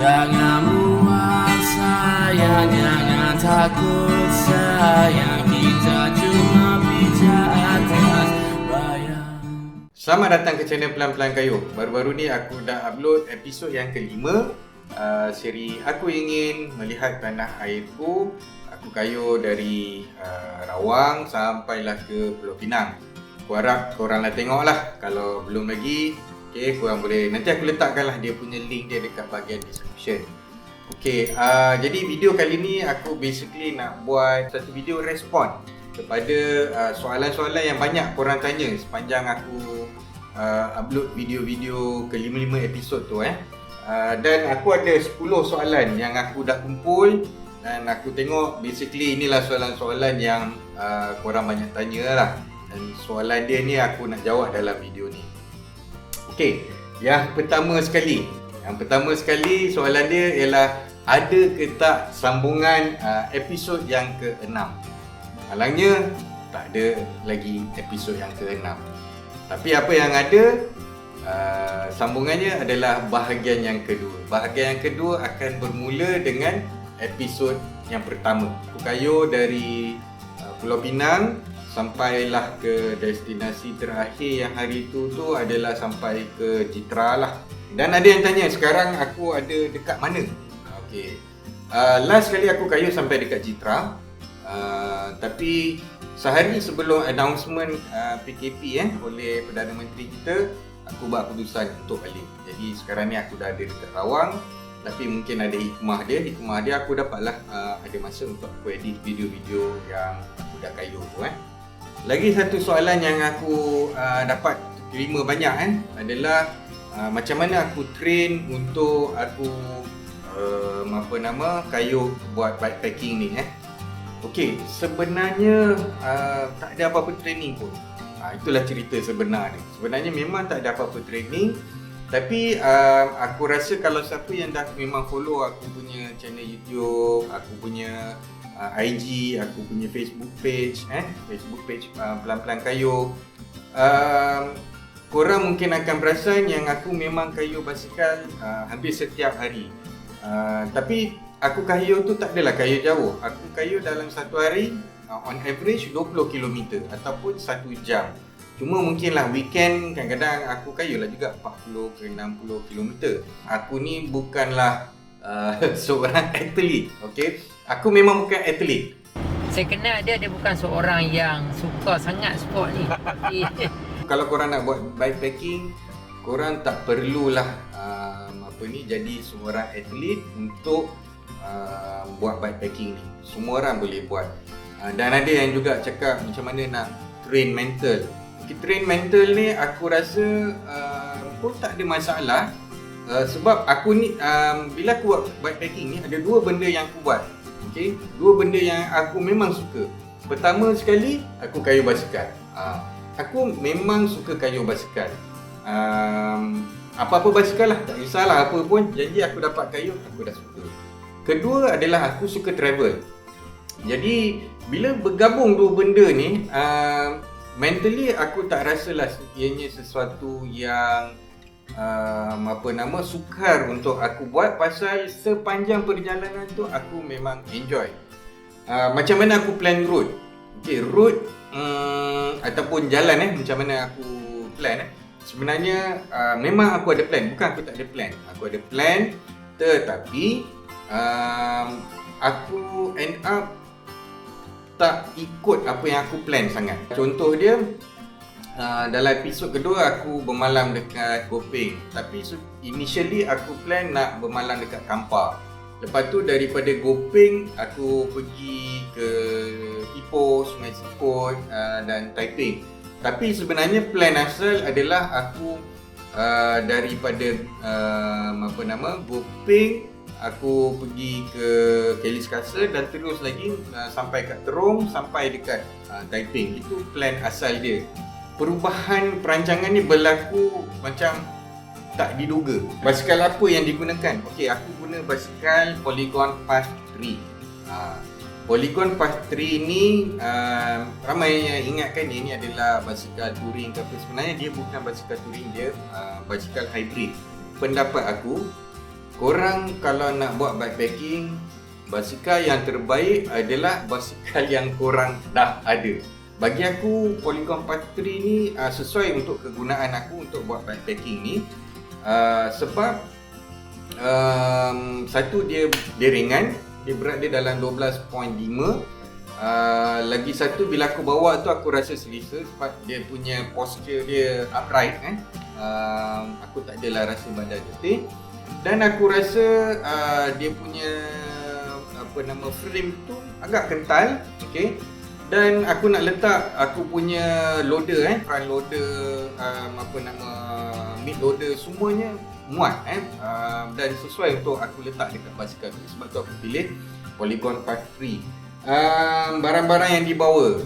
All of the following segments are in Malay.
Jangan muak sayang, jangan takut sayang, kita cuma pijak atas bayang. Selamat datang ke channel Pelan-Pelan Kayuh. Baru-baru ni aku dah upload episod yang kelima, siri Aku Ingin Melihat Tanah Airku. Aku kayuh dari Rawang sampailah ke Pulau Pinang. Aku harap korang dah tengok lah. Kalau belum lagi, okay, korang boleh, nanti aku letakkan lah dia punya link dia dekat bahagian description. Okay, jadi video kali ni aku basically nak buat satu video respon kepada soalan-soalan yang banyak korang tanya sepanjang aku upload video-video ke-5 episod tu dan aku ada 10 soalan yang aku dah kumpul dan aku tengok basically inilah soalan-soalan yang korang banyak tanya lah, dan soalan dia ni aku nak jawab dalam video ni. Okey, yang pertama sekali soalan dia ialah ada ke tak sambungan episod yang ke-6. Malangnya tak ada lagi episod yang ke-6. Tapi apa yang ada, sambungannya adalah bahagian yang kedua. Bahagian yang kedua akan bermula dengan episod yang pertama. Aku kayuh dari Pulau Pinang sampailah ke destinasi terakhir yang hari tu adalah sampai ke Jitra lah. Dan ada yang tanya sekarang aku ada dekat mana? Okey. Last kali aku kayuh sampai dekat Jitra. Tapi sehari sebelum announcement PKP oleh Perdana Menteri kita, aku buat keputusan untuk balik. Jadi sekarang ni aku dah ada dekat Rawang. Tapi mungkin ada hikmah dia aku dapatlah ada masa untuk aku edit video-video yang aku dah kayuh tu Lagi satu soalan yang aku dapat terima banyak adalah macam mana aku train untuk aku kayuh buat bikepacking ni Okey, sebenarnya tak ada apa-apa training pun. Itulah cerita sebenar dia. Sebenarnya memang tak ada apa-apa training. Tapi aku rasa kalau siapa yang dah memang follow aku punya channel YouTube, aku punya IG, aku punya Facebook page Pelan-Pelan Kayuh, korang mungkin akan perasan yang aku memang kayuh basikal hampir setiap hari. Tapi aku kayuh tu tak adalah kayuh jauh. Aku kayuh dalam satu hari on average 20 km ataupun 1 jam. Cuma mungkinlah weekend kadang-kadang aku kayuh lah juga 40 ke 60 km. Aku ni bukanlah seorang atlet, okey? Aku memang bukan atlet. Saya kenal dia bukan seorang yang suka sangat sport ni. Tapi kalau korang nak buat bikepacking, korang tak perlulah jadi seorang atlet untuk buat bikepacking ni. Semua orang boleh buat. Dan ada yang juga cakap macam mana nak train mental. Train mental ni aku rasa pun tak ada masalah. Sebab aku ni bila aku buat bikepacking ni ada dua benda yang aku buat. Okey, dua benda yang aku memang suka. Pertama sekali, aku kayuh basikal. Aku memang suka kayuh basikal. Apa-apa basikal lah, tak kisahlah apa pun, janji aku dapat kayuh, aku dah suka. Kedua adalah aku suka travel. Jadi bila bergabung dua benda ni, mentally aku tak rasalah ianya sesuatu yang sukar untuk aku buat, pasal sepanjang perjalanan tu aku memang enjoy. Macam mana aku plan route. Okey, route ataupun jalan macam mana aku plan sebenarnya memang aku ada plan, bukan aku tak ada plan. Aku ada plan, tetapi aku end up tak ikut apa yang aku plan sangat. Contoh dia, dalam episod kedua aku bermalam dekat Gopeng. Tapi initially aku plan nak bermalam dekat Kampar. Lepas tu daripada Gopeng aku pergi ke Ipoh, Sungai Siput dan Taiping. Tapi sebenarnya plan asal adalah aku daripada Gopeng aku pergi ke Kelis Kasar dan terus lagi sampai kat Terong, sampai dekat Taiping. Itu plan asal dia. Perubahan perancangan ni berlaku macam tak diduga. Basikal apa yang digunakan? Okey, aku guna basikal Polygon Fast 3. Polygon Fast 3 ni ramai yang ingatkan ini adalah basikal touring, tapi sebenarnya dia bukan basikal touring, dia basikal hybrid. Pendapat aku, korang kalau nak buat backpacking, basikal yang terbaik adalah basikal yang korang dah ada. Bagi aku Polygon 43 ni sesuai untuk kegunaan aku untuk buat backpacking ni. Sebab satu dia ringan, dia berat dia dalam 12.5. Lagi satu bila aku bawa tu aku rasa selesa sebab dia punya posture dia upright kan. Aku tak adalah rasa badan getih. Dan aku rasa dia punya frame tu agak kental, okey. Dan aku nak letak aku punya loader front loader, mid loader semuanya muat dan sesuai untuk aku letak dekat basikal tu. Sebab tu aku pilih Polygon 43. Barang-barang yang dibawa.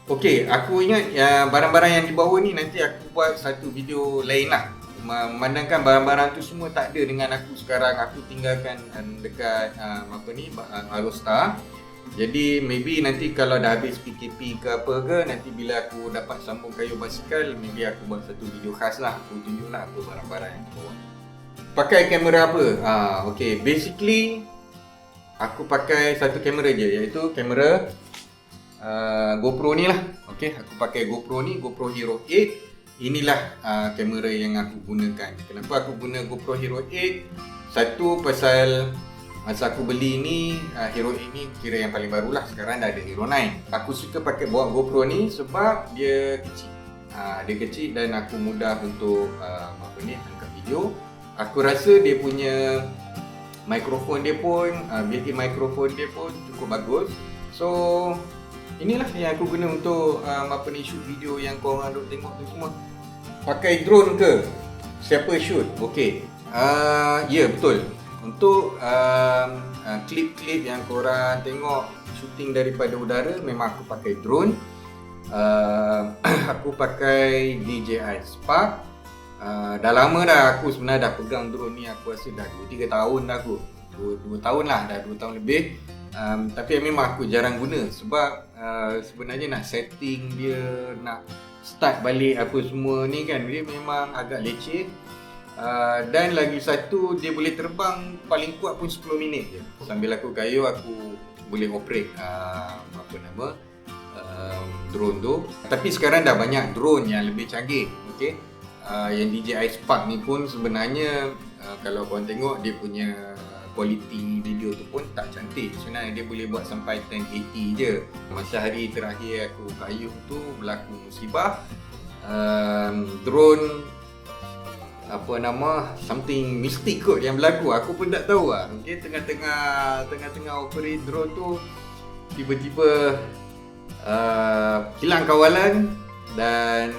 Okey, aku ingat barang-barang yang dibawa ni nanti aku buat satu video lain lah. Memandangkan barang-barang tu semua tak ada dengan aku sekarang. Aku tinggalkan dekat Alostar. Jadi maybe nanti kalau dah habis PKP ke apa ke, nanti bila aku dapat sambung kayu basikal, maybe aku buat satu video khas lah. Aku tunjuk lah apa barang-barang yang aku bawa. Pakai kamera apa? Okay, basically aku pakai satu kamera je, iaitu kamera GoPro ni lah. Okay, aku pakai GoPro ni, GoPro Hero 8. Inilah kamera yang aku gunakan. Kenapa aku guna GoPro Hero 8? Satu, pasal masa aku beli ni, Hero 8 ni kira yang paling baru lah. Sekarang dah ada Hero 9. Aku suka pakai bawa GoPro ni sebab dia kecil. Dia kecil dan aku mudah untuk angkat video. Aku rasa dia punya mikrofon dia pun, built-in mikrofon dia pun cukup bagus. So inilah yang aku guna untuk shoot video yang korang duk tengok tu semua. Pakai drone ke? Siapa shoot? Okey. Ya, betul. Untuk klip-klip yang korang tengok shooting daripada udara, memang aku pakai drone. Aku pakai DJI Spark. Dah lama dah aku sebenarnya dah pegang drone ni. Aku rasa dah 2-3 tahun dah aku. 2 tahun lah, dah 2 tahun lebih. Tapi memang aku jarang guna sebab sebenarnya nak setting dia, nak start balik apa semua ni kan, dia memang agak leceh. Dan lagi satu, dia boleh terbang paling kuat pun 10 minit je. Sambil aku kayu, aku boleh operate drone tu. Tapi sekarang dah banyak drone yang lebih canggih. Okay? Yang DJI Spark ni pun sebenarnya kalau korang tengok dia punya quality video tu pun tak cantik. Sebenarnya dia boleh buat sampai 1080 je. Masa hari terakhir aku kayu tu berlaku musibah. Drone something mistik kot yang berlaku. Aku pun tak tahu lah. Okay, tengah-tengah operate drone tu, tiba-tiba hilang kawalan dan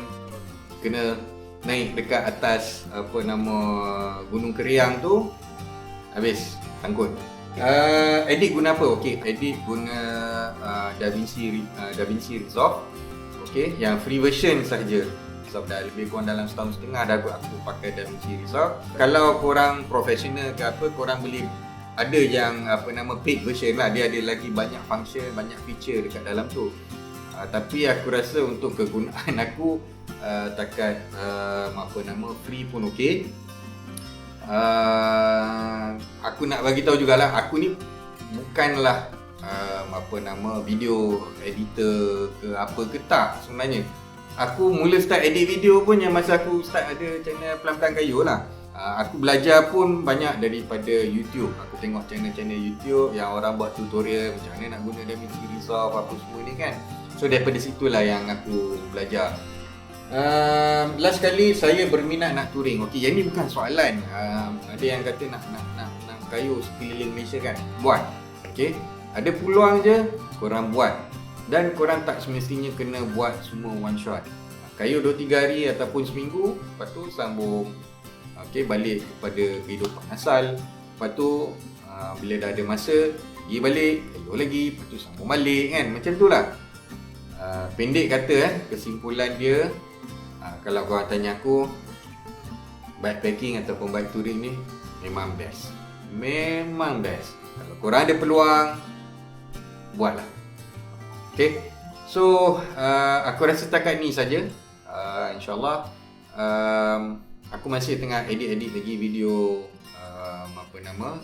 kena naik dekat atas Gunung Keriang tu, habis sangkut. Edit guna apa? Okey, edit guna DaVinci Resolve. Okey, yang free version sahaja. Sebab dah lebih kurang dalam setahun setengah dah aku pakai DaVinci Resolve. Kalau korang profesional ke apa, korang boleh ada yang paid version lah. Dia ada lagi banyak function, banyak feature dekat dalam tu. Tapi aku rasa untuk kegunaan aku, takat free pun okey. Aku nak bagi tahu jugalah, aku ni bukanlah video editor ke apa ke tak sebenarnya. Aku mula start edit video pun yang masa aku start ada channel Pelan-Pelan Kayu lah. Aku belajar pun banyak daripada YouTube. Aku tengok channel-channel YouTube yang orang buat tutorial macam mana nak guna DaVinci Resolve apa semua ni kan. So daripada situlah yang aku belajar. Last kali saya berminat nak touring. Okey, yang ni bukan soalan. Ada yang kata nak kayu sekeliling Malaysia kan. Buat. Okey. Ada peluang je korang buat. Dan korang tak semestinya kena buat semua one shot. Kayu 2-3 hari ataupun seminggu, lepas tu sambung. Okey, balik kepada kehidupan asal. Lepas tu bila dah ada masa, pergi balik, kayu lagi, lepas tu sambung balik kan. Macam tu lah. Pendek kata kesimpulan dia, kalau korang tanya aku, backpacking ataupun bike touring ni memang best. Memang best. Kalau korang ada peluang, buatlah. Okay. So aku rasa setakat ni saja. InsyaAllah aku masih tengah edit lagi video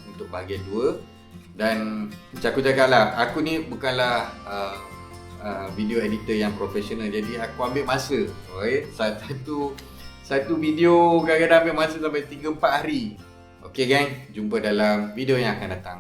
untuk bahagian 2. Dan macam aku cakap lah, aku ni bukanlah video editor yang profesional, jadi aku ambil masa. Okay? Satu video kadang-kadang ambil masa sampai 3-4 hari. Okay gang, jumpa dalam video yang akan datang.